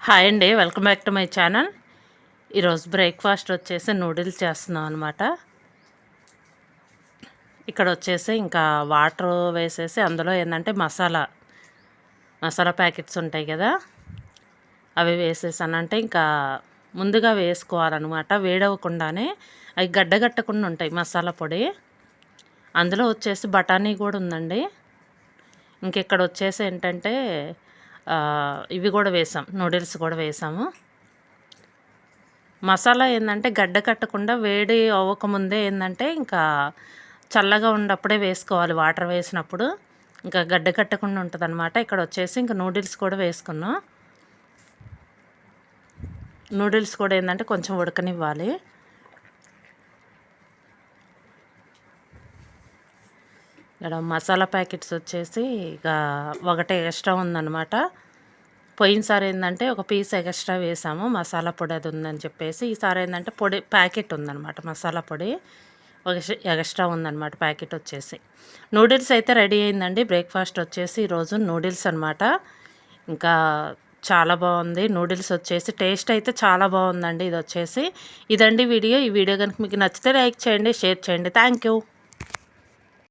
Hi అండి, welcome back to my channel. ఈరోజు breakfast వచ్చేసి నూడిల్స్ చేస్తున్నాం అనమాట. ఇక్కడ వచ్చేసి ఇంకా వాటర్ వేసేసి అందులో ఏంటంటే మసాలా ప్యాకెట్స్ ఉంటాయి కదా, అవి వేసేసానంటే ఇంకా ముందుగా వేసుకోవాలన్నమాట. వేడవకుండానే అవి గడ్డగట్టకుండా ఉంటాయి మసాలా పొడి. అందులో వచ్చేసి బఠానీ కూడా ఉందండి. ఇంకెక్కడ వచ్చేసి ఏంటంటే ఇవి కూడా వేసాం, నూడిల్స్ కూడా వేసాము. మసాలా ఏంటంటే గడ్డ కట్టకుండా వేడి అవ్వకముందే ఏంటంటే ఇంకా చల్లగా ఉన్నప్పుడే వేసుకోవాలి. వాటర్ వేసినప్పుడు ఇంకా గడ్డ కట్టకుండా ఉంటుంది అనమాట. ఇక్కడ వచ్చేసి ఇంకా నూడిల్స్ కూడా వేసుకున్నాం. నూడిల్స్ కూడా ఏంటంటే కొంచెం ఉడకనివ్వాలి. ఇక్కడ మసాలా ప్యాకెట్స్ వచ్చేసి ఇక ఒకటే ఎక్స్ట్రా ఉందన్నమాట. పోయినసారి ఏంటంటే ఒక పీస్ ఎక్స్ట్రా వేసాము, మసాలా పొడి అది ఉందని చెప్పేసి. ఈసారి ఏంటంటే పొడి ప్యాకెట్ ఉందన్నమాట, మసాలా పొడి ఒక ఎక్స్ట్రా ఉందన్నమాట ప్యాకెట్ వచ్చేసి. నూడిల్స్ అయితే రెడీ అయిందండి. బ్రేక్ఫాస్ట్ వచ్చేసి ఈరోజు నూడిల్స్ అనమాట. ఇంకా చాలా బాగుంది నూడిల్స్ వచ్చేసి, టేస్ట్ అయితే చాలా బాగుందండి. ఇది వచ్చేసి ఇదండి వీడియో. ఈ వీడియో కనుక మీకు నచ్చితే లైక్ చేయండి, షేర్ చేయండి. Thank you.